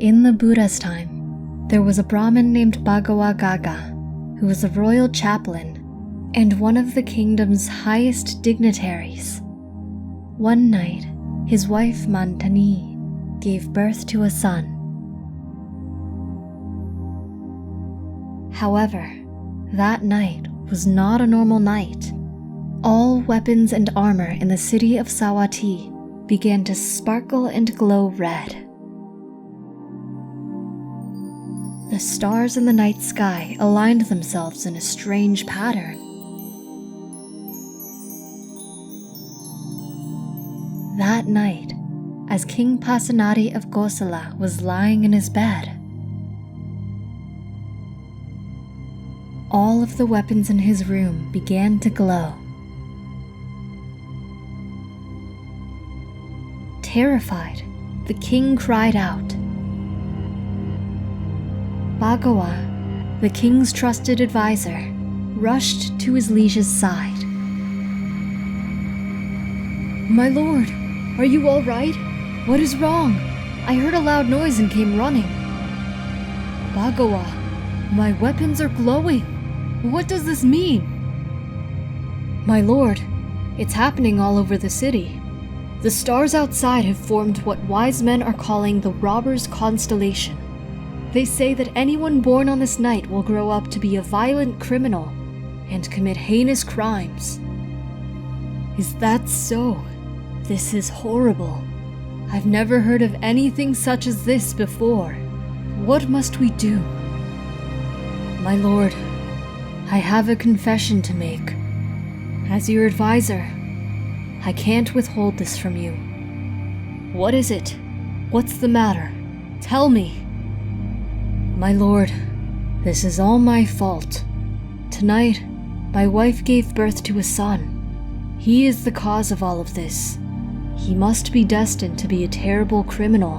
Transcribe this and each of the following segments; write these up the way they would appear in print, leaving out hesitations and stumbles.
In the Buddha's time, there was a Brahmin named Bhagawa Gaga, who was a royal chaplain and one of the kingdom's highest dignitaries. One night, his wife Mantani gave birth to a son. However, that night was not a normal night. All weapons and armor in the city of Savatthi began to sparkle and glow red. The stars in the night sky aligned themselves in a strange pattern. That night, as King Pasenadi of Kosala was lying in his bed, all of the weapons in his room began to glow. Terrified, the king cried out. Bhagawa, the king's trusted advisor, rushed to his liege's side. "My lord, are you all right? What is wrong? I heard a loud noise and came running." "Bhagawa, my weapons are glowing. What does this mean?" "My lord, it's happening all over the city. The stars outside have formed what wise men are calling the Robber's Constellation. They say that anyone born on this night will grow up to be a violent criminal and commit heinous crimes." "Is that so? This is horrible. I've never heard of anything such as this before. What must we do?" "My lord, I have a confession to make. As your advisor, I can't withhold this from you." "What is it? What's the matter? Tell me." "My lord, this is all my fault. Tonight, my wife gave birth to a son. He is the cause of all of this. He must be destined to be a terrible criminal."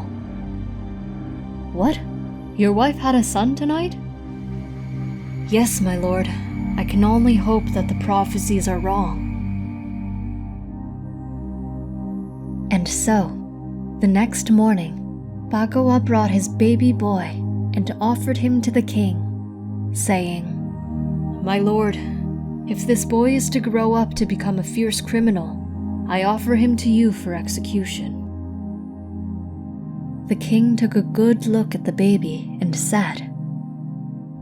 "What? Your wife had a son tonight?" "Yes, my lord. I can only hope that the prophecies are wrong." And so, the next morning, Bhagawa brought his baby boy and offered him to the king, saying, "My lord, if this boy is to grow up to become a fierce criminal, I offer him to you for execution." The king took a good look at the baby and said,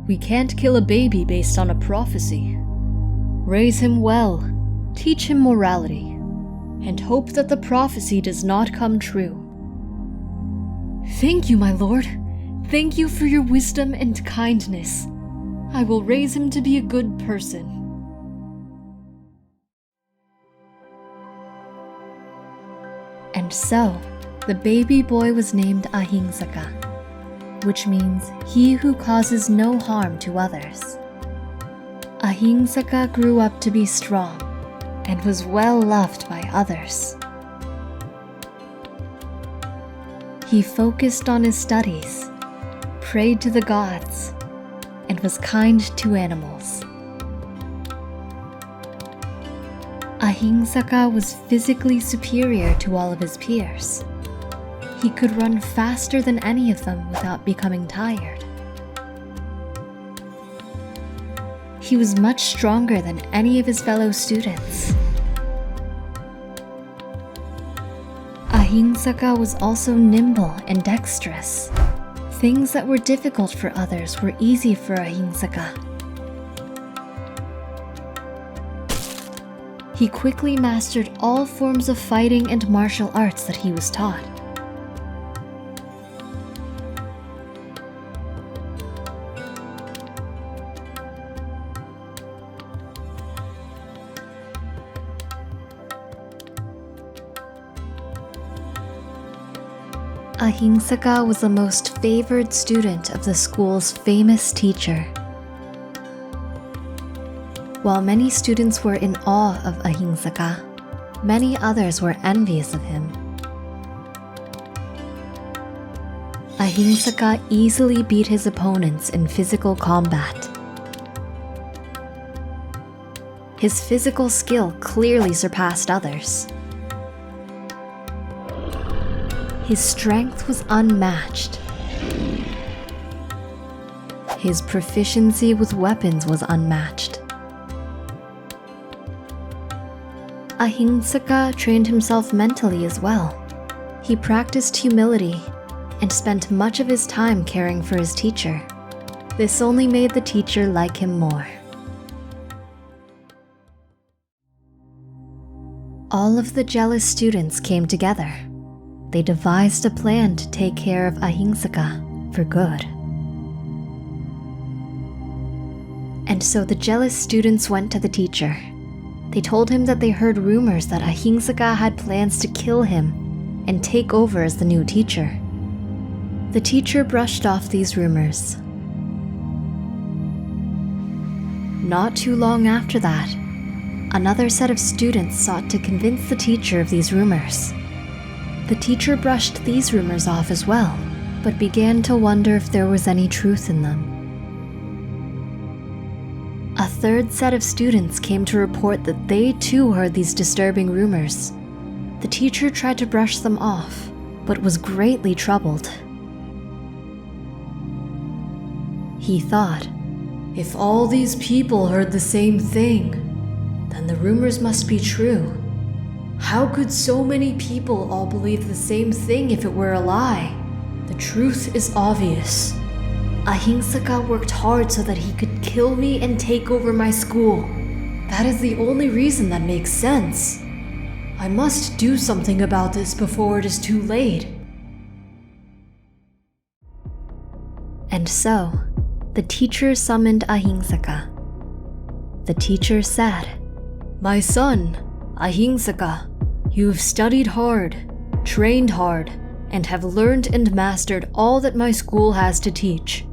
"We can't kill a baby based on a prophecy. Raise him well, teach him morality, and hope that the prophecy does not come true." "Thank you, my lord. Thank you for your wisdom and kindness. I will raise him to be a good person." And so, the baby boy was named Ahingsaka, which means he who causes no harm to others. Ahingsaka grew up to be strong and was well loved by others. He focused on his studies, prayed to the gods, and was kind to animals. Ahingsaka was physically superior to all of his peers. He could run faster than any of them without becoming tired. He was much stronger than any of his fellow students. Ahingsaka was also nimble and dexterous. Things that were difficult for others were easy for Ahingsaka. He quickly mastered all forms of fighting and martial arts that he was taught. Ahingsaka was the most favored student of the school's famous teacher. While many students were in awe of Ahingsaka, many others were envious of him. Ahingsaka easily beat his opponents in physical combat. His physical skill clearly surpassed others. His strength was unmatched, His proficiency with weapons was unmatched. Ahingsaka trained himself mentally as well. He practiced humility and spent much of his time caring for his teacher. This only made the teacher like him more. All of the jealous students came together. They devised a plan to take care of Ahingsaka for good. And so the jealous students went to the teacher. They told him that they heard rumors that Ahingsaka had plans to kill him and take over as the new teacher. The teacher brushed off these rumors. Not too long after that, another set of students sought to convince the teacher of these rumors. The teacher brushed these rumors off as well, but began to wonder if there was any truth in them. A third set of students came to report that they too heard these disturbing rumors. The teacher tried to brush them off, but was greatly troubled. He thought, if all these people heard the same thing, then the rumors must be true. How could so many people all believe the same thing if it were a lie? The truth is obvious. Ahingsaka worked hard so that he could kill me and take over my school. That is the only reason that makes sense. I must do something about this before it is too late. And so, the teacher summoned Ahingsaka. The teacher said, "My son, Ahingsaka, you have studied hard, trained hard, and have learned and mastered all that my school has to teach.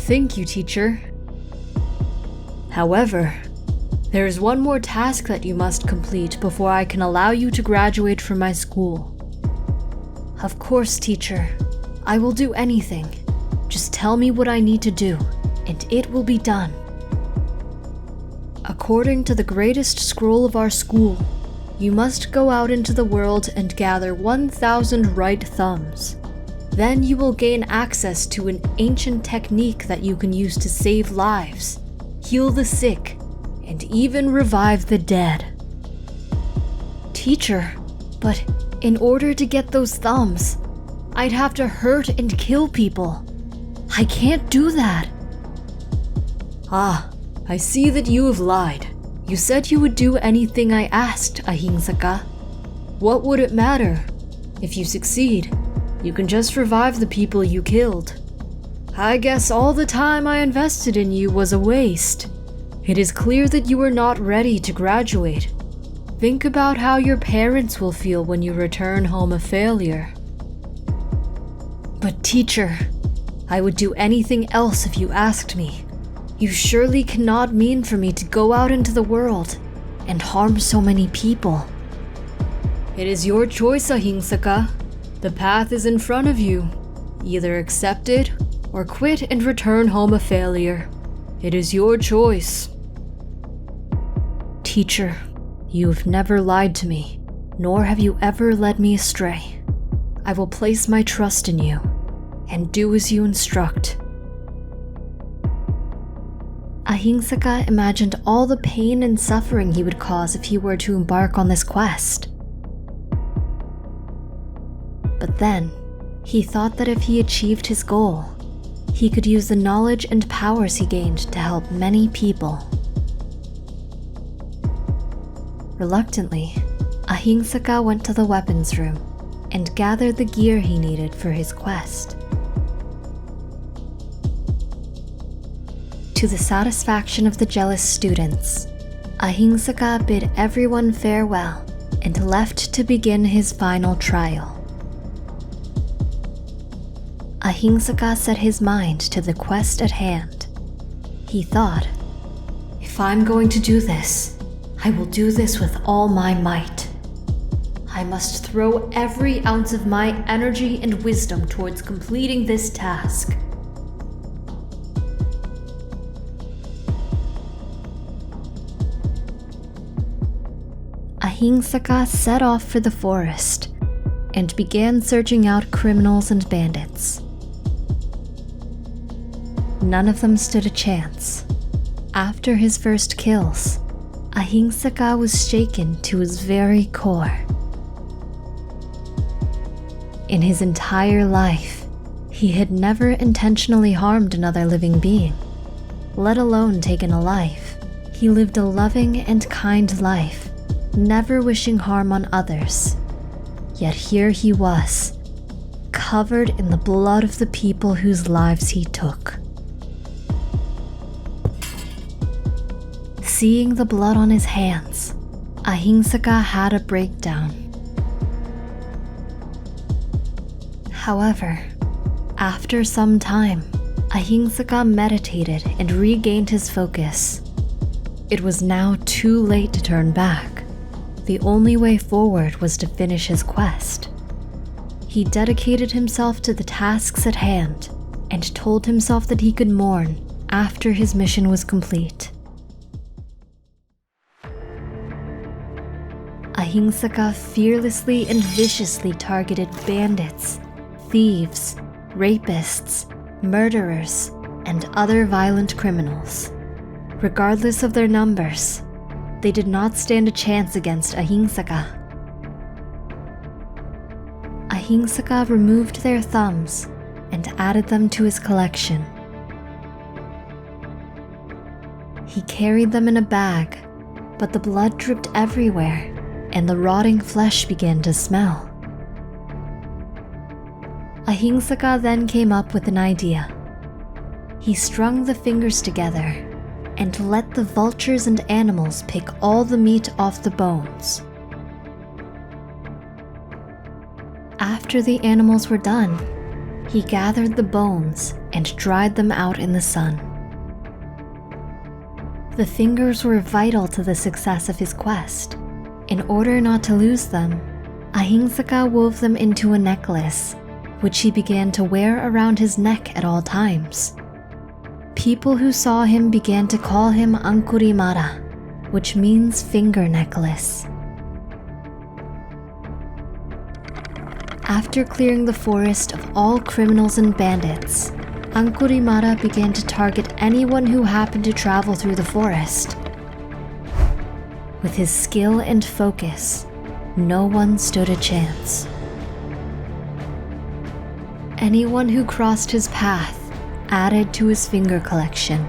Thank you, teacher. However, there is one more task that you must complete before I can allow you to graduate from my school." "Of course, teacher. I will do anything. Just tell me what I need to do, and it will be done." "According to the greatest scroll of our school, you must go out into the world and gather 1,000 right thumbs. Then you will gain access to an ancient technique that you can use to save lives, heal the sick, and even revive the dead." "Teacher, but in order to get those thumbs, I'd have to hurt and kill people. I can't do that." "Ah, I see that you have lied. You said you would do anything I asked, Ahingsaka. What would it matter? If you succeed, you can just revive the people you killed. I guess all the time I invested in you was a waste. It is clear that you are not ready to graduate. Think about how your parents will feel when you return home a failure." "But teacher, I would do anything else if you asked me. You surely cannot mean for me to go out into the world and harm so many people." "It is your choice, Ahingsaka. The path is in front of you. Either accept it or quit and return home a failure. It is your choice." "Teacher, you have never lied to me, nor have you ever led me astray. I will place my trust in you and do as you instruct." Ahingsaka imagined all the pain and suffering he would cause if he were to embark on this quest. But then, he thought that if he achieved his goal, he could use the knowledge and powers he gained to help many people. Reluctantly, Ahingsaka went to the weapons room and gathered the gear he needed for his quest. To the satisfaction of the jealous students, Ahingsaka bid everyone farewell and left to begin his final trial. Ahingsaka set his mind to the quest at hand. He thought, "If I'm going to do this, I will do this with all my might. I must throw every ounce of my energy and wisdom towards completing this task." Ahingsaka set off for the forest and began searching out criminals and bandits. none of them stood a chance. After his first kills, Ahingsaka was shaken to his very core. In his entire life, he had never intentionally harmed another living being, let alone taken a life. He lived a loving and kind life, never wishing harm on others. Yet here he was, covered in the blood of the people whose lives he took. Seeing the blood on his hands, Ahingsaka had a breakdown. However, after some time, Ahingsaka meditated and regained his focus. It was now too late to turn back. The only way forward was to finish his quest. He dedicated himself to the tasks at hand and told himself that he could mourn after his mission was complete. Ahingsaka fearlessly and viciously targeted bandits, thieves, rapists, murderers, and other violent criminals. Regardless of their numbers, they did not stand a chance against Ahingsaka. Ahingsaka removed their thumbs and added them to his collection. He carried them in a bag, but the blood dripped everywhere and the rotting flesh began to smell. Ahingsaka then came up with an idea. He strung the fingers together and let the vultures and animals pick all the meat off the bones. After the animals were done, he gathered the bones and dried them out in the sun. The fingers were vital to the success of his quest. In order not to lose them, Ahingsaka wove them into a necklace, which he began to wear around his neck at all times. People who saw him began to call him Ankurimara, which means finger necklace. After clearing the forest of all criminals and bandits, Ankurimara began to target anyone who happened to travel through the forest. With his skill and focus, no one stood a chance. Anyone who crossed his path added to his finger collection.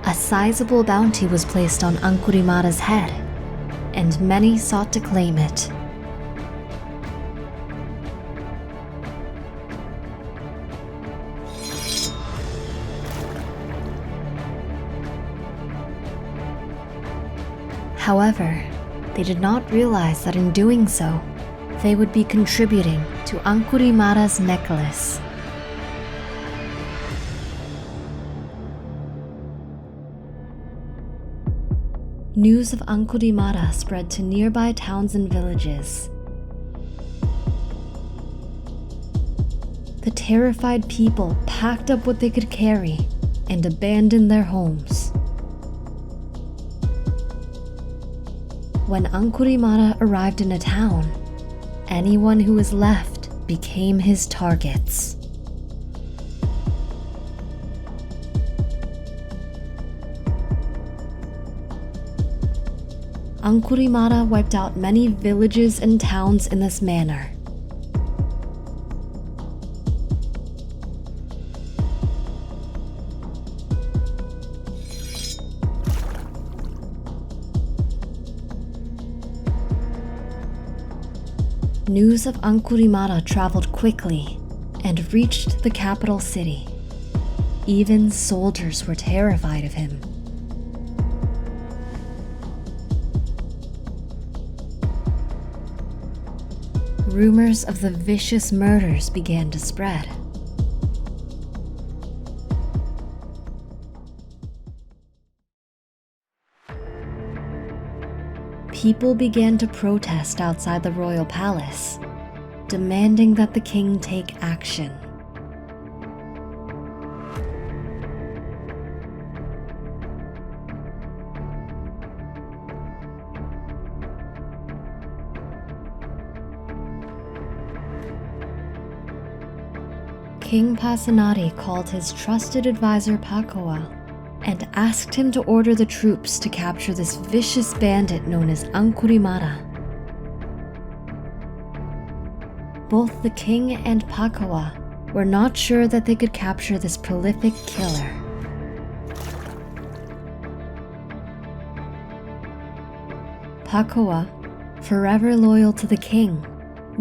A sizable bounty was placed on Ankurimara's head, and many sought to claim it. However, they did not realize that in doing so, they would be contributing to Ankurimara's necklace. News of Ankurimara spread to nearby towns and villages. The terrified people packed up what they could carry and abandoned their homes. When Ankurimara arrived in a town, anyone who was left became his targets. Ankurimara wiped out many villages and towns in this manner. News of Ankurimara traveled quickly and reached the capital city. Even soldiers were terrified of him. Rumors of the vicious murders began to spread. People began to protest outside the royal palace, demanding that the king take action. King Pasenadi called his trusted advisor Pakoa and asked him to order the troops to capture this vicious bandit known as Ankurimara. Both the king and Pakoa were not sure that they could capture this prolific killer. Pakoa, forever loyal to the king,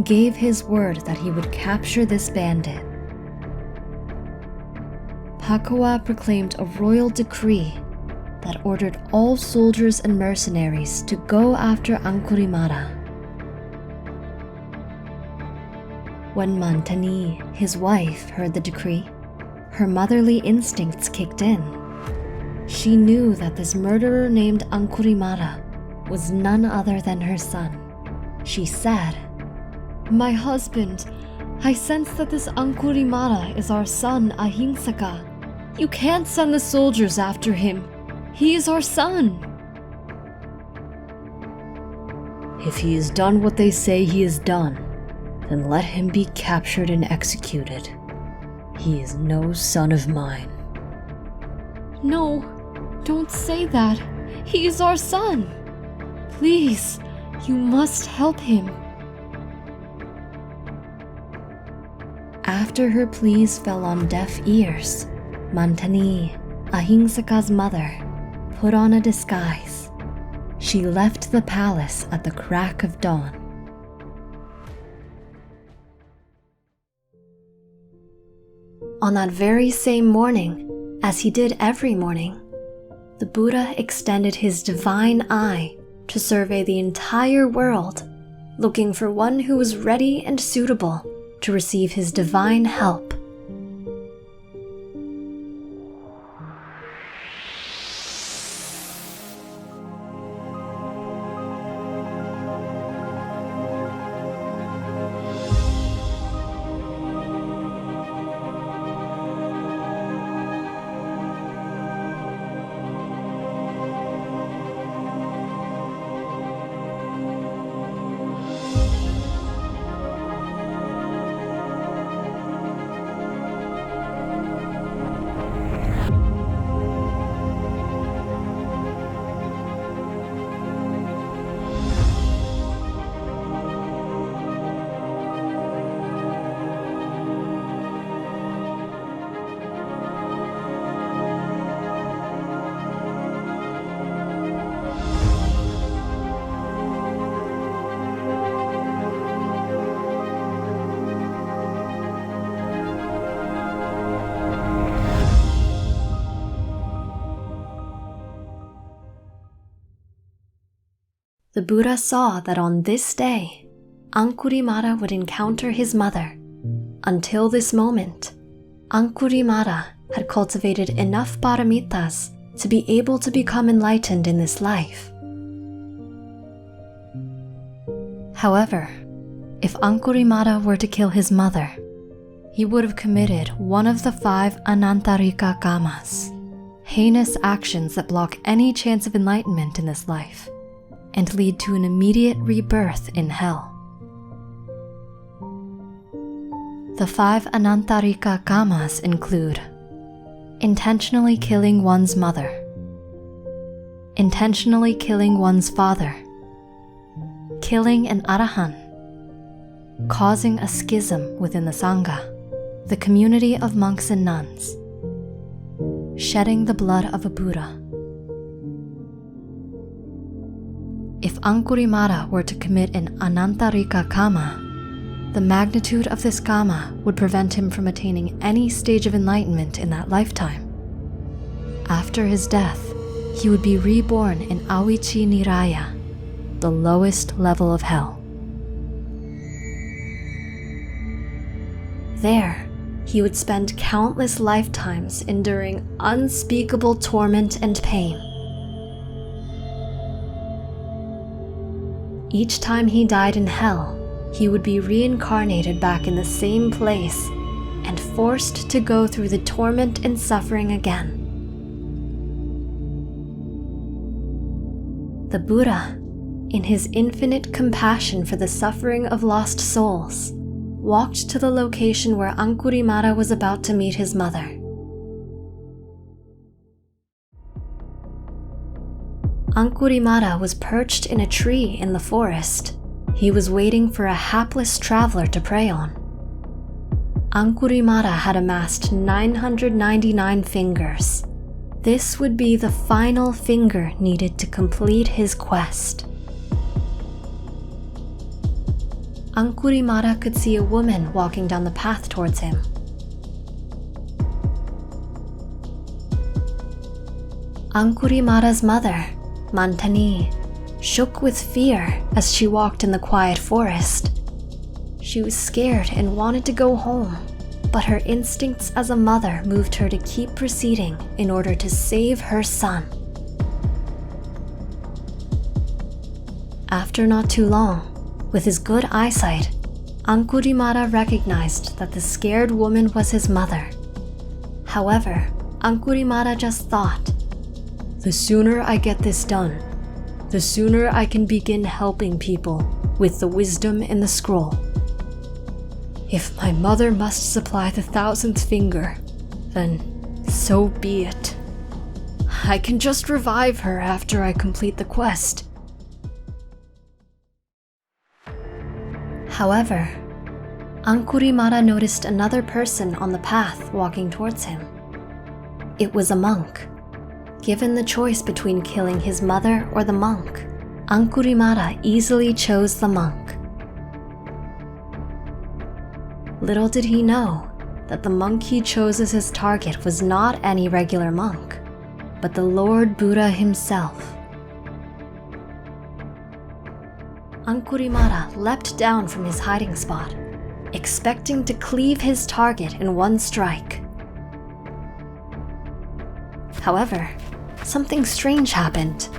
gave his word that he would capture this bandit. Pakoa proclaimed a royal decree that ordered all soldiers and mercenaries to go after Ankurimara. When Mantani, his wife, heard the decree, her motherly instincts kicked in. She knew that this murderer named Ankurimara was none other than her son. She said, "My husband, I sense that this Ankurimara is our son Ahingsaka. You can't send the soldiers after him. He is our son." "If he has done what they say he has done, then let him be captured and executed. He is no son of mine." "No, don't say that. He is our son. Please, you must help him." After her pleas fell on deaf ears, Mantani, Ahingsaka's mother, put on a disguise. She left the palace at the crack of dawn. On that very same morning, as he did every morning, the Buddha extended his divine eye to survey the entire world, looking for one who was ready and suitable to receive his divine help. The Buddha saw that on this day, Ankurimara would encounter his mother. Until this moment, Ankurimara had cultivated enough paramitas to be able to become enlightened in this life. However, if Ankurimara were to kill his mother, he would have committed one of the 5 Anantarika Kamas, heinous actions that block any chance of enlightenment in this life, and lead to an immediate rebirth in hell. The 5 Anantarika Kamas include intentionally killing one's mother, intentionally killing one's father, killing an Arahant, causing a schism within the Sangha, the community of monks and nuns, shedding the blood of a Buddha. If Ankurimara were to commit an Anantarika Kama, the magnitude of this Kama would prevent him from attaining any stage of enlightenment in that lifetime. After his death, he would be reborn in Avici Niraya, the lowest level of hell. There, he would spend countless lifetimes enduring unspeakable torment and pain. Each time he died in hell, he would be reincarnated back in the same place and forced to go through the torment and suffering again. The Buddha, in his infinite compassion for the suffering of lost souls, walked to the location where Ankurimara was about to meet his mother. Ankurimara was perched in a tree in the forest. He was waiting for a hapless traveler to prey on. Ankurimara had amassed 999 fingers. This would be the final finger needed to complete his quest. Ankurimara could see a woman walking down the path towards him. Ankurimara's mother, Mantani, shook with fear as she walked in the quiet forest. She was scared and wanted to go home, but her instincts as a mother moved her to keep proceeding in order to save her son. After not too long, with his good eyesight, Ankurimara recognized that the scared woman was his mother. However, Ankurimara just thought, "The sooner I get this done, the sooner I can begin helping people with the wisdom in the scroll. If my mother must supply the 1,000th finger, then so be it. I can just revive her after I complete the quest." However, Ankurimara noticed another person on the path walking towards him. It was a monk. Given the choice between killing his mother or the monk, Ankurimara easily chose the monk. Little did he know that the monk he chose as his target was not any regular monk, but the Lord Buddha himself. Ankurimara leapt down from his hiding spot, expecting to cleave his target in one strike. However, something strange happened.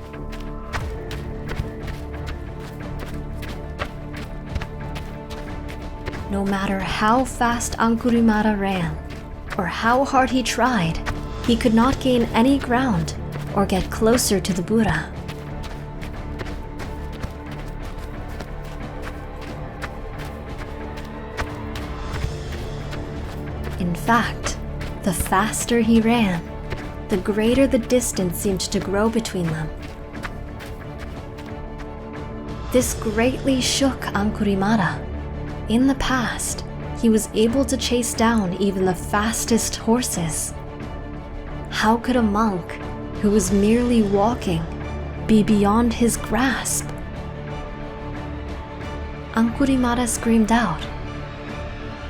No matter how fast Ankurimara ran, or how hard he tried, he could not gain any ground or get closer to the Buddha. In fact, the faster he ran, the greater the distance seemed to grow between them. This greatly shook Ankurimara. In the past, he was able to chase down even the fastest horses. How could a monk, who was merely walking, be beyond his grasp? Ankurimara screamed out,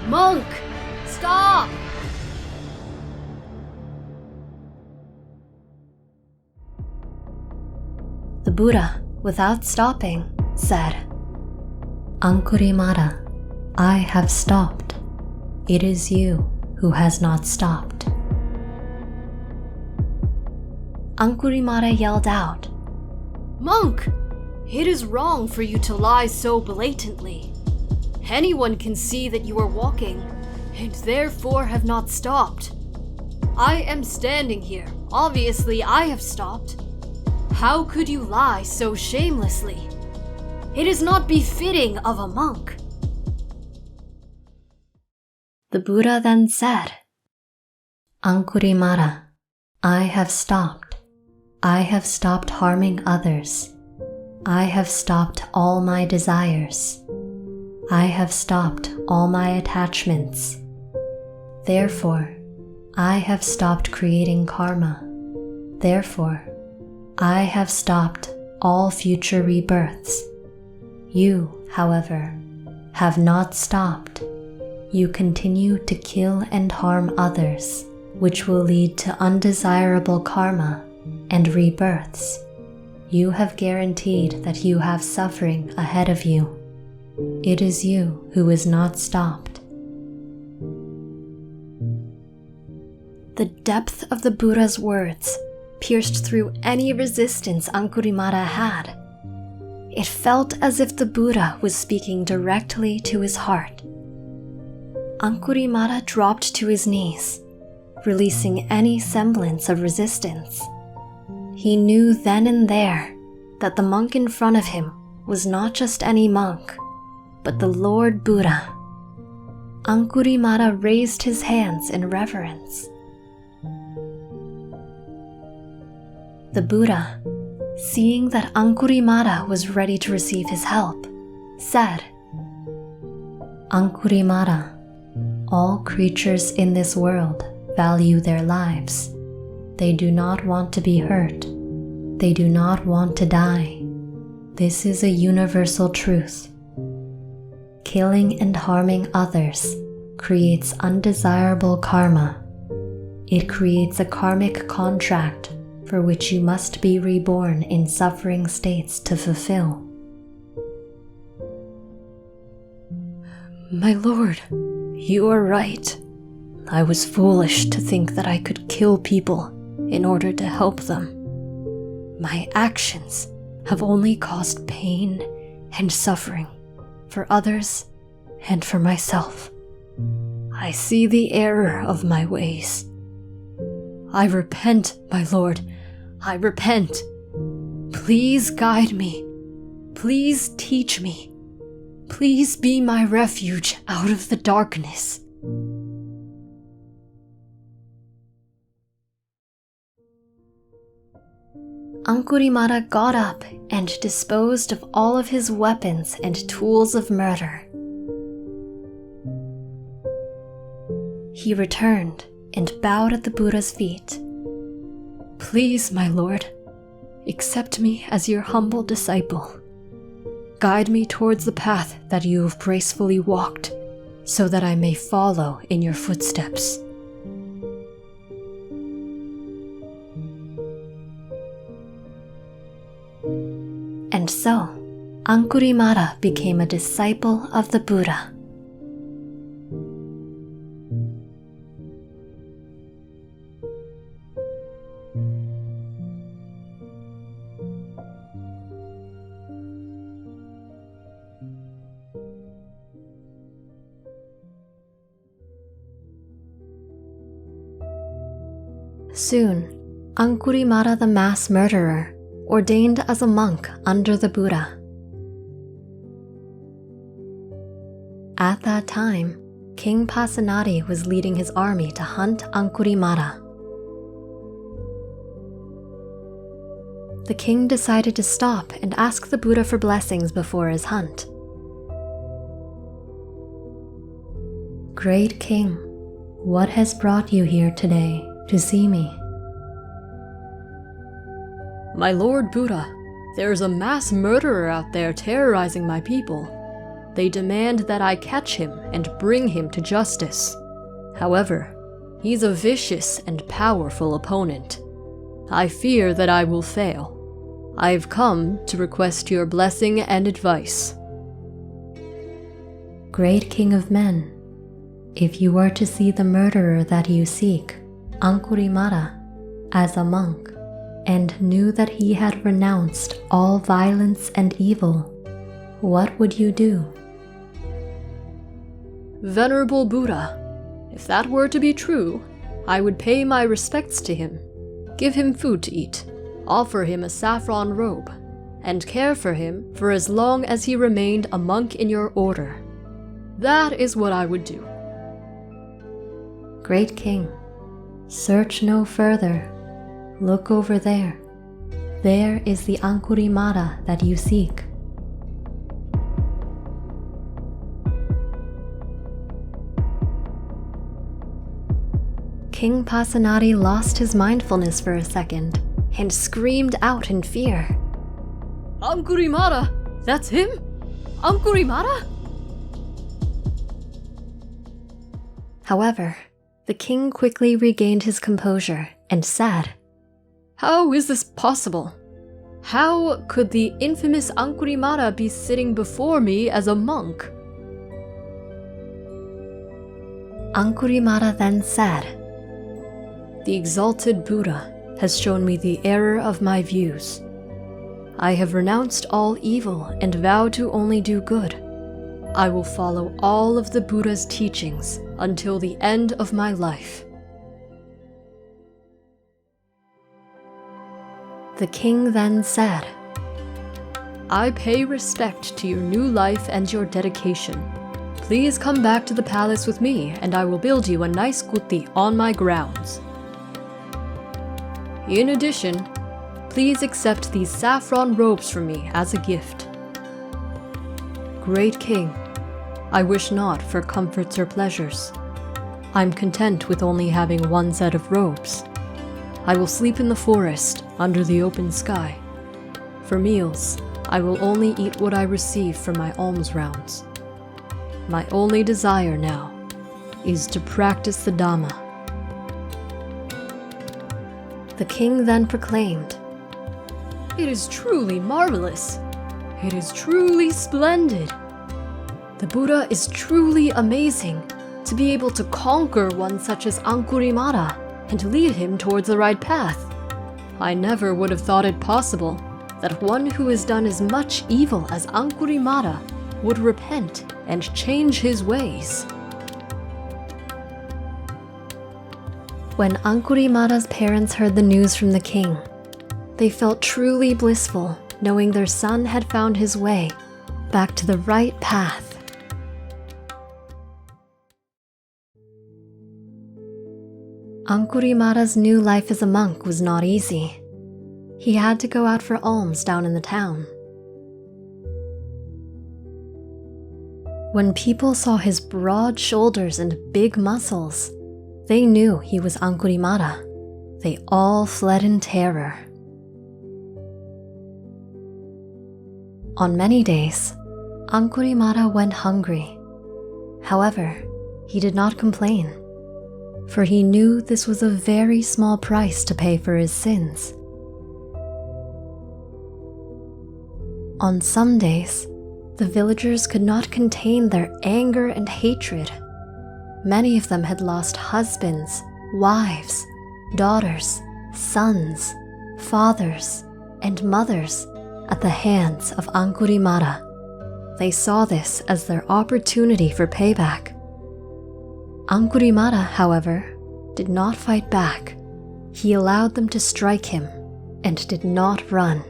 "Monk, stop!" The Buddha, without stopping, said, "Ankurimara, I have stopped. It is you who has not stopped." Ankurimara yelled out, "Monk, it is wrong for you to lie so blatantly. Anyone can see that you are walking, and therefore have not stopped. I am standing here. Obviously, I have stopped. How could you lie so shamelessly? It is not befitting of a monk." The Buddha then said, "Ankurimara, I have stopped. I have stopped harming others. I have stopped all my desires. I have stopped all my attachments. Therefore, I have stopped creating karma. Therefore, I have stopped all future rebirths. You, however, have not stopped. You continue to kill and harm others, which will lead to undesirable karma and rebirths. You have guaranteed that you have suffering ahead of you. It is you who is not stopped." The depth of the Buddha's words pierced through any resistance Ankurimara had. It felt as if the Buddha was speaking directly to his heart. Ankurimara dropped to his knees, releasing any semblance of resistance. He knew then and there that the monk in front of him was not just any monk, but the Lord Buddha. Angurimala raised his hands in reverence. The Buddha, seeing that Angurimala was ready to receive his help, said, Angurimala, all creatures in this world value their lives. They do not want to be hurt. They do not want to die. This is a universal truth. Killing and harming others creates undesirable karma. It creates a karmic contract for which you must be reborn in suffering states to fulfill. My lord, you are right. I was foolish to think that I could kill people in order to help them. My actions have only caused pain and suffering for others and for myself. I see the error of my ways. I repent, my lord. I repent. Please guide me. Please teach me. Please be my refuge out of the darkness. Angurimala got up and disposed of all of his weapons and tools of murder. He returned and bowed at the Buddha's feet. Please, my lord, accept me as your humble disciple. Guide me towards the path that you have gracefully walked, so that I may follow in your footsteps. And so, Angurimala became a disciple of the Buddha. Soon, Angurimala the mass murderer ordained as a monk under the Buddha. At that time, King Pasenadi was leading his army to hunt Angurimala. The king decided to stop and ask the Buddha for blessings before his hunt. Great King, what has brought you here today to see me? My lord Buddha, there is a mass murderer out there terrorizing my people. They demand that I catch him and bring him to justice. However, he's a vicious and powerful opponent. I fear that I will fail. I've come to request your blessing and advice. Great King of Men, if you were to see the murderer that you seek, Angurimala, as a monk, and knew that he had renounced all violence and evil, what would you do? Venerable Buddha, if that were to be true, I would pay my respects to him, give him food to eat, offer him a saffron robe, and care for him for as long as he remained a monk in your order. That is what I would do. Great King, search no further. Look over there. There is the Angurimala that you seek. King Pasenadi lost his mindfulness for a second and screamed out in fear. Angurimala! That's him? Angurimala? However, the king quickly regained his composure and said, How is this possible? How could the infamous Angurimala be sitting before me as a monk? Angurimala then said, The exalted Buddha has shown me the error of my views. I have renounced all evil and vowed to only do good. I will follow all of the Buddha's teachings until the end of my life. The king then said, I pay respect to your new life and your dedication. Please come back to the palace with me, and I will build you a nice kuti on my grounds. In addition, please accept these saffron robes from me as a gift. Great King, I wish not for comforts or pleasures. I'm content with only having one set of robes. I will sleep in the forest under the open sky. For meals, I will only eat what I receive from my alms rounds. My only desire now is to practice the Dhamma. The king then proclaimed, It is truly marvelous. It is truly splendid. The Buddha is truly amazing to be able to conquer one such as Angulimala and lead him towards the right path. I never would have thought it possible that one who has done as much evil as Angulimala would repent and change his ways. When Angulimala's parents heard the news from the king, they felt truly blissful knowing their son had found his way back to the right path. Angulimala's new life as a monk was not easy. He had to go out for alms down in the town. When people saw his broad shoulders and big muscles, they knew he was Angulimala. They all fled in terror. On many days, Angulimala went hungry. However, he did not complain, for he knew this was a very small price to pay for his sins. On some days, the villagers could not contain their anger and hatred. Many of them had lost husbands, wives, daughters, sons, fathers, and mothers at the hands of Angulimala. They saw this as their opportunity for payback. Angulimala, however, did not fight back. He allowed them to strike him and did not run.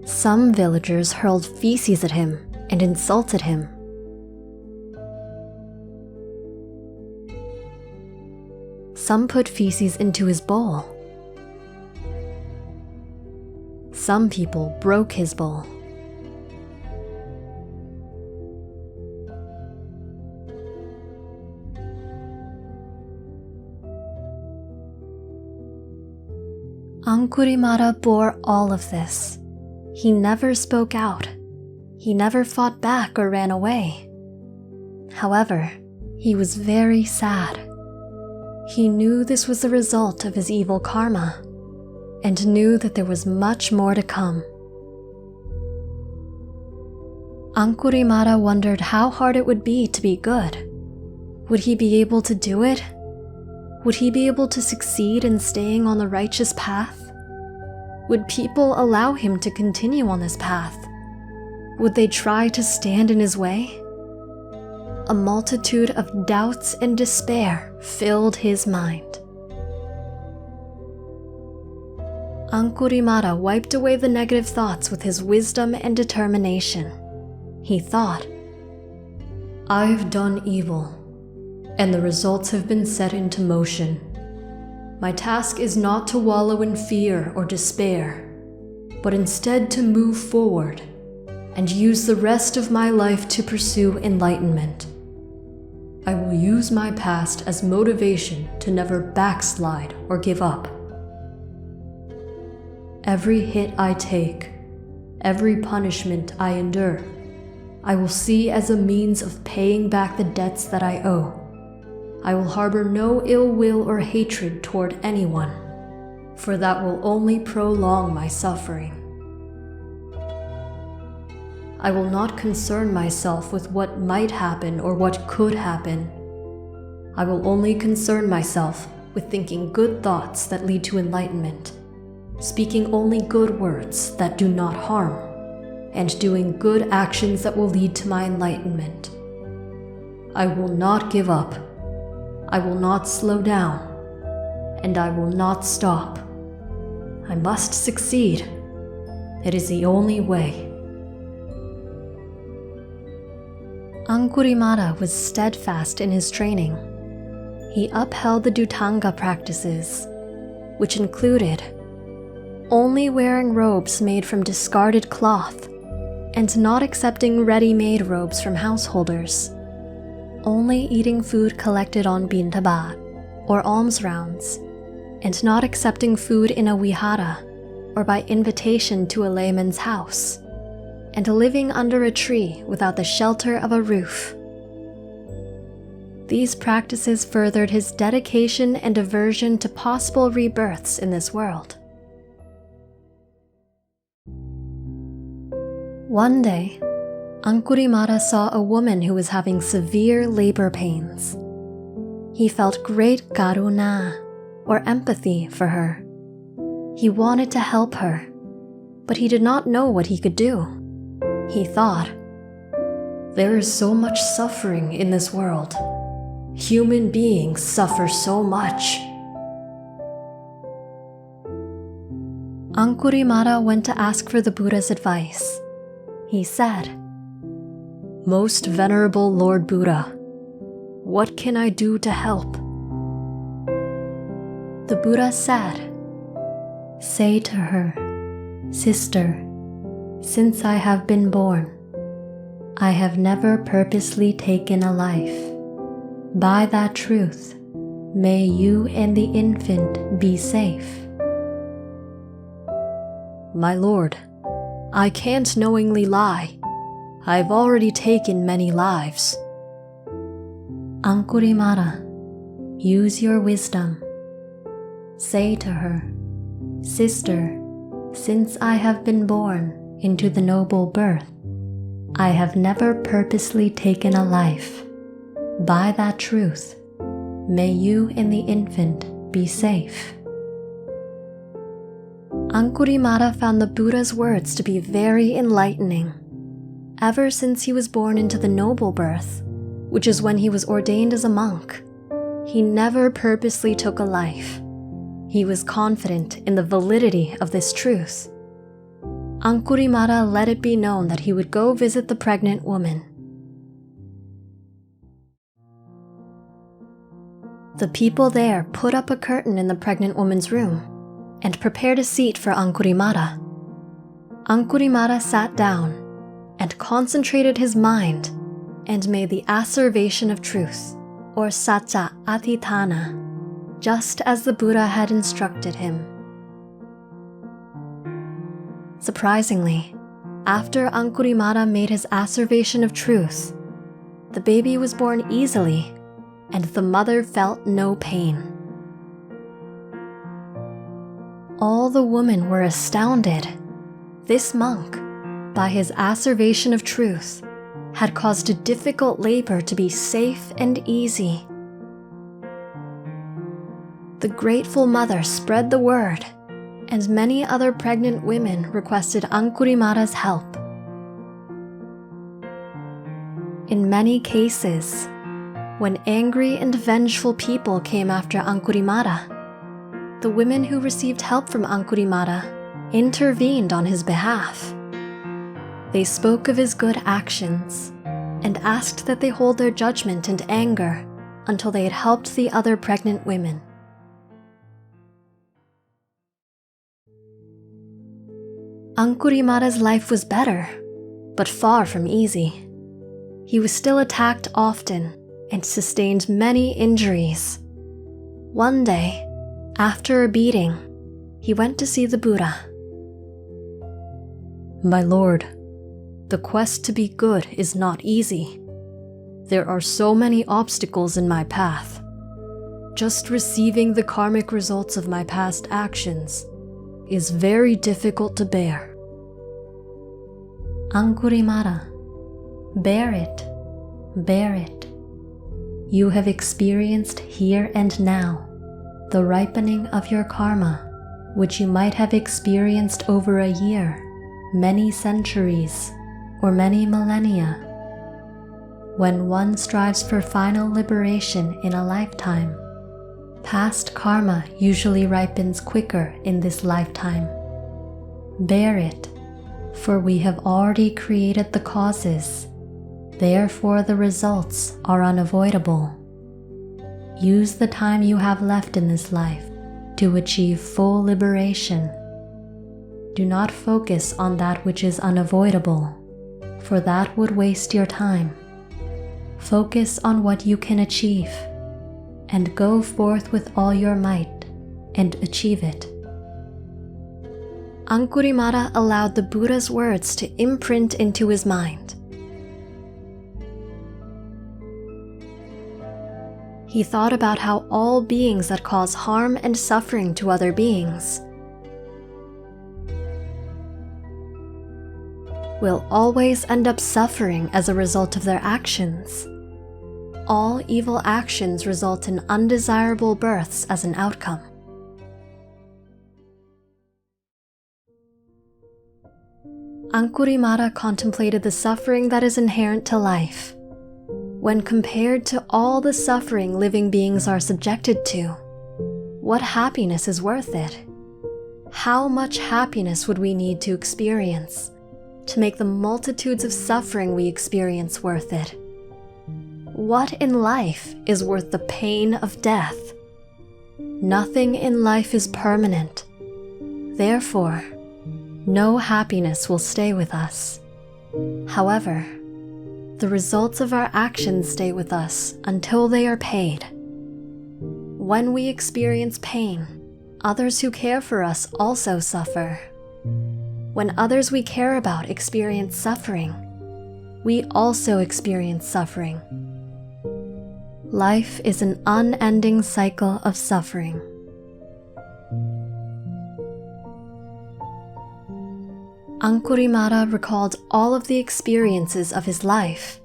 Some villagers hurled feces at him and insulted him. Some put feces into his bowl. Some people broke his bowl. Angulimala bore all of this. He never spoke out. He never fought back or ran away. However, he was very sad. He knew this was the result of his evil karma, and knew that there was much more to come. Angulimala wondered how hard it would be to be good. Would he be able to do it? Would he be able to succeed in staying on the righteous path? Would people allow him to continue on this path? Would they try to stand in his way? A multitude of doubts and despair filled his mind. Angulimala wiped away the negative thoughts with his wisdom and determination. He thought, I've done evil, and the results have been set into motion. My task is not to wallow in fear or despair, but instead to move forward and use the rest of my life to pursue enlightenment. I will use my past as motivation to never backslide or give up. Every hit I take, every punishment I endure, I will see as a means of paying back the debts that I owe. I will harbor no ill will or hatred toward anyone, for that will only prolong my suffering. I will not concern myself with what might happen or what could happen. I will only concern myself with thinking good thoughts that lead to enlightenment, speaking only good words that do not harm, and doing good actions that will lead to my enlightenment. I will not give up. I will not slow down, and I will not stop. I must succeed. It is the only way. Angulimala was steadfast in his training. He upheld the Dhutanga practices, which included only wearing robes made from discarded cloth and not accepting ready-made robes from householders, only eating food collected on bintabat, or alms rounds, and not accepting food in a vihara or by invitation to a layman's house, and living under a tree without the shelter of a roof. These practices furthered his dedication and aversion to possible rebirths in this world. One day, Angulimala saw a woman who was having severe labor pains. He felt great karuna, or empathy, for her. He wanted to help her, but he did not know what he could do. He thought, "There is so much suffering in this world. Human beings suffer so much." Angulimala went to ask for the Buddha's advice. He said, "Most Venerable Lord Buddha, what can I do to help?" The Buddha said, "Say to her, 'Sister, since I have been born, I have never purposely taken a life. By that truth, may you and the infant be safe." "My lord, I can't knowingly lie. I've already taken many lives." Angulimala, use your wisdom. Say to her, "Sister, since I have been born into the noble birth, I have never purposely taken a life. By that truth, may you and the infant be safe." Angulimala found the Buddha's words to be very enlightening. Ever since he was born into the noble birth, which is when he was ordained as a monk, he never purposely took a life. He was confident in the validity of this truth. Angulimala let it be known that he would go visit the pregnant woman. The people there put up a curtain in the pregnant woman's room and prepared a seat for Angulimala. Angulimala sat down and concentrated his mind and made the asseveration of truth, or Satya Adhitthana, just as the Buddha had instructed him. Surprisingly, after Angulimala made his asseveration of truth, the baby was born easily and the mother felt no pain. All the women were astounded. This monk, by his asseveration of truth, had caused a difficult labor to be safe and easy. The grateful mother spread the word, and many other pregnant women requested Angulimala's help. In many cases, when angry and vengeful people came after Angulimala, the women who received help from Angulimala intervened on his behalf. They spoke of his good actions and asked that they hold their judgment and anger until they had helped the other pregnant women. Angulimala's life was better, but far from easy. He was still attacked often and sustained many injuries. One day, after a beating, he went to see the Buddha. "My lord, the quest to be good is not easy. There are so many obstacles in my path. Just receiving the karmic results of my past actions is very difficult to bear." Angulimala, bear it, bear it. You have experienced here and now the ripening of your karma, which you might have experienced over a year, many centuries, or many millennia. When one strives for final liberation in a lifetime, past karma usually ripens quicker in this lifetime. Bear it, for we have already created the causes. Therefore, the results are unavoidable. Use the time you have left in this life to achieve full liberation. Do not focus on that which is unavoidable, for that would waste your time. Focus on what you can achieve, and go forth with all your might and achieve it. Angulimala allowed the Buddha's words to imprint into his mind. He thought about how all beings that cause harm and suffering to other beings will always end up suffering as a result of their actions. All evil actions result in undesirable births as an outcome. Angulimala contemplated the suffering that is inherent to life. When compared to all the suffering living beings are subjected to, what happiness is worth it? How much happiness would we need to experience to make the multitudes of suffering we experience worth it? What in life is worth the pain of death? Nothing in life is permanent. Therefore, no happiness will stay with us. However, the results of our actions stay with us until they are paid. When we experience pain, others who care for us also suffer. When others we care about experience suffering, we also experience suffering. Life is an unending cycle of suffering. Angulimala recalled all of the experiences of his life.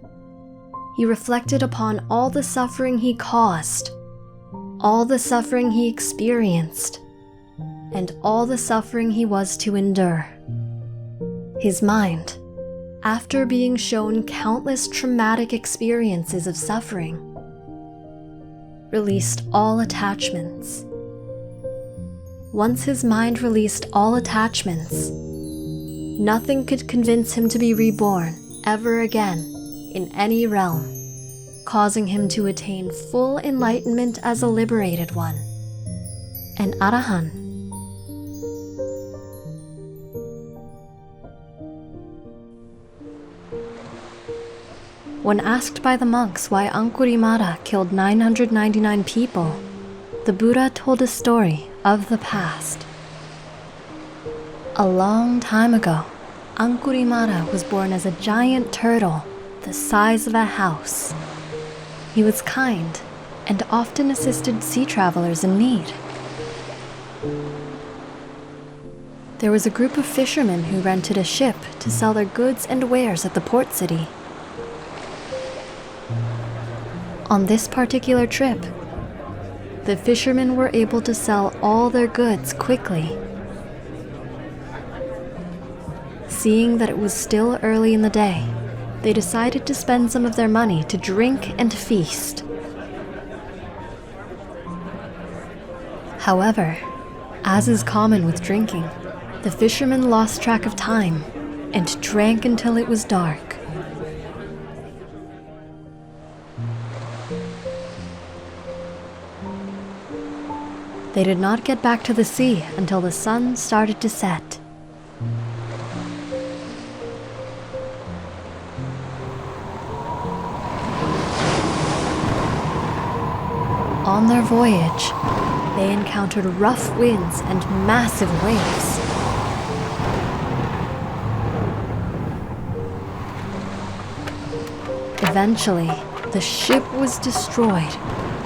He reflected upon all the suffering he caused, all the suffering he experienced, and all the suffering he was to endure. His mind, after being shown countless traumatic experiences of suffering, released all attachments. Once his mind released all attachments, nothing could convince him to be reborn ever again in any realm, causing him to attain full enlightenment as a liberated one, an Arahant. When asked by the monks why Angulimala killed 999 people, the Buddha told a story of the past. A long time ago, Angulimala was born as a giant turtle the size of a house. He was kind and often assisted sea travelers in need. There was a group of fishermen who rented a ship to sell their goods and wares at the port city. On this particular trip, the fishermen were able to sell all their goods quickly. Seeing that it was still early in the day, they decided to spend some of their money to drink and feast. However, as is common with drinking, the fishermen lost track of time and drank until it was dark. They did not get back to the sea until the sun started to set. On their voyage, they encountered rough winds and massive waves. Eventually, the ship was destroyed,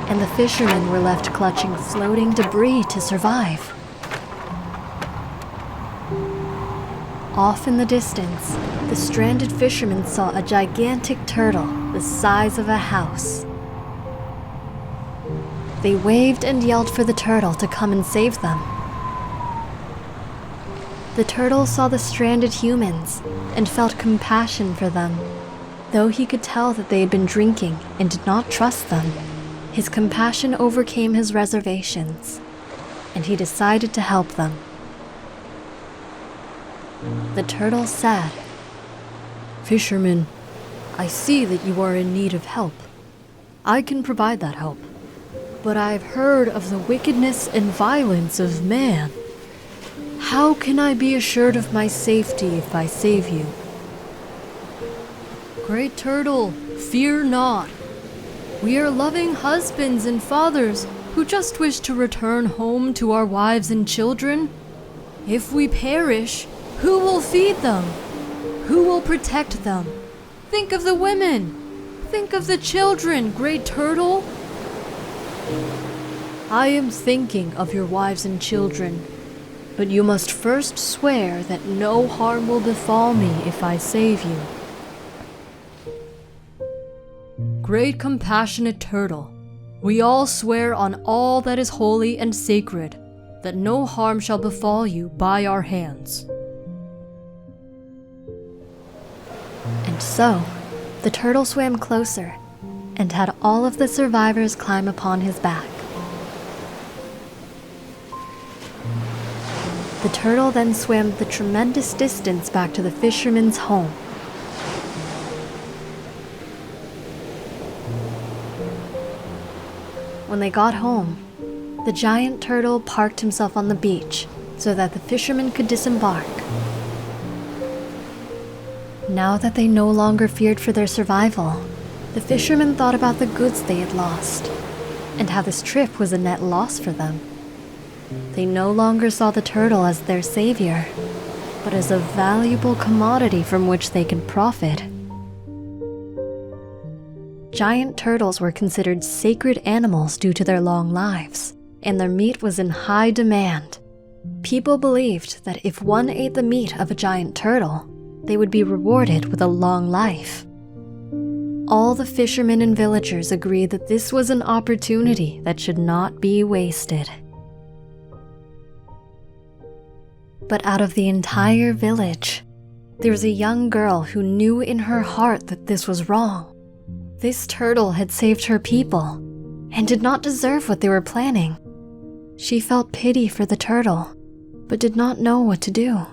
and the fishermen were left clutching floating debris to survive. Off in the distance, the stranded fishermen saw a gigantic turtle the size of a house. They waved and yelled for the turtle to come and save them. The turtle saw the stranded humans and felt compassion for them. Though he could tell that they had been drinking and did not trust them, his compassion overcame his reservations, and he decided to help them. The turtle said, "Fishermen, I see that you are in need of help. I can provide that help. But I've heard of the wickedness and violence of man. How can I be assured of my safety if I save you? Great Turtle, fear not. We are loving husbands and fathers who just wish to return home to our wives and children. If we perish, who will feed them? Who will protect them? Think of the women. Think of the children, Great Turtle. I am thinking of your wives and children, but you must first swear that no harm will befall me if I save you. Great compassionate Turtle, we all swear on all that is holy and sacred that no harm shall befall you by our hands. And so, the turtle swam closer and had all of the survivors climb upon his back. The turtle then swam the tremendous distance back to the fisherman's home. When they got home, the giant turtle parked himself on the beach so that the fisherman could disembark. Now that they no longer feared for their survival, the fishermen thought about the goods they had lost, and how this trip was a net loss for them. They no longer saw the turtle as their savior, but as a valuable commodity from which they could profit. Giant turtles were considered sacred animals due to their long lives, and their meat was in high demand. People believed that if one ate the meat of a giant turtle, they would be rewarded with a long life. All the fishermen and villagers agreed that this was an opportunity that should not be wasted. But out of the entire village, there was a young girl who knew in her heart that this was wrong. This turtle had saved her people and did not deserve what they were planning. She felt pity for the turtle, but did not know what to do.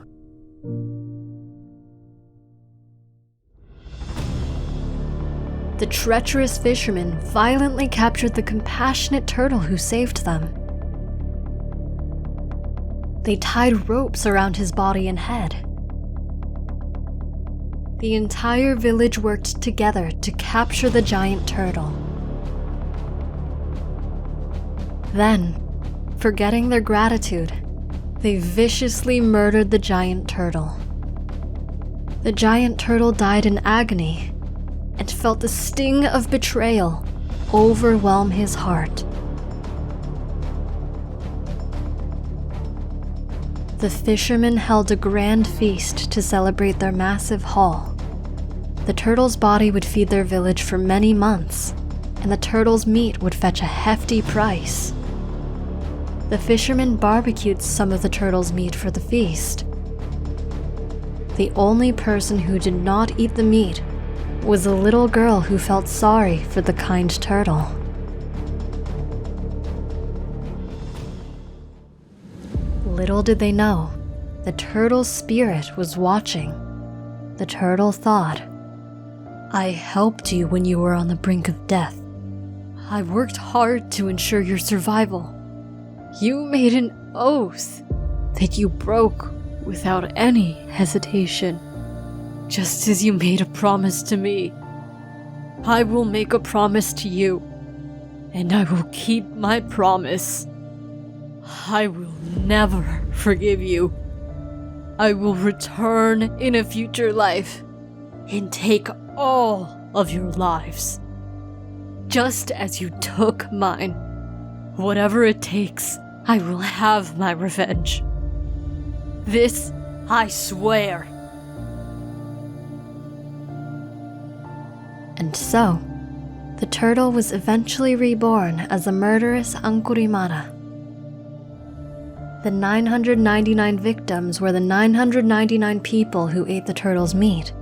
The treacherous fishermen violently captured the compassionate turtle who saved them. They tied ropes around his body and head. The entire village worked together to capture the giant turtle. Then, forgetting their gratitude, they viciously murdered the giant turtle. The giant turtle died in agony and felt the sting of betrayal overwhelm his heart. The fishermen held a grand feast to celebrate their massive haul. The turtle's body would feed their village for many months, and the turtle's meat would fetch a hefty price. The fishermen barbecued some of the turtle's meat for the feast. The only person who did not eat the meat was a little girl who felt sorry for the kind turtle. Little did they know, the turtle's spirit was watching. The turtle thought, "I helped you when you were on the brink of death. I worked hard to ensure your survival. You made an oath that you broke without any hesitation. Just as you made a promise to me, I will make a promise to you, and I will keep my promise. I will never forgive you. I will return in a future life and take all of your lives, just as you took mine. Whatever it takes, I will have my revenge. This I swear." And so, the turtle was eventually reborn as a murderous Angkorimana. The 999 victims were the 999 people who ate the turtle's meat.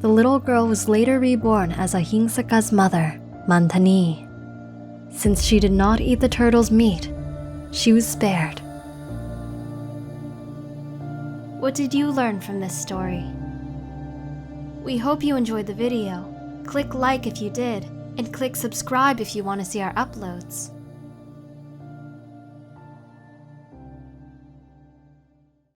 The little girl was later reborn as Ahingsaka's mother, Mantani. Since she did not eat the turtle's meat, she was spared. What did you learn from this story? We hope you enjoyed the video. Click like if you did, and click subscribe if you want to see our uploads.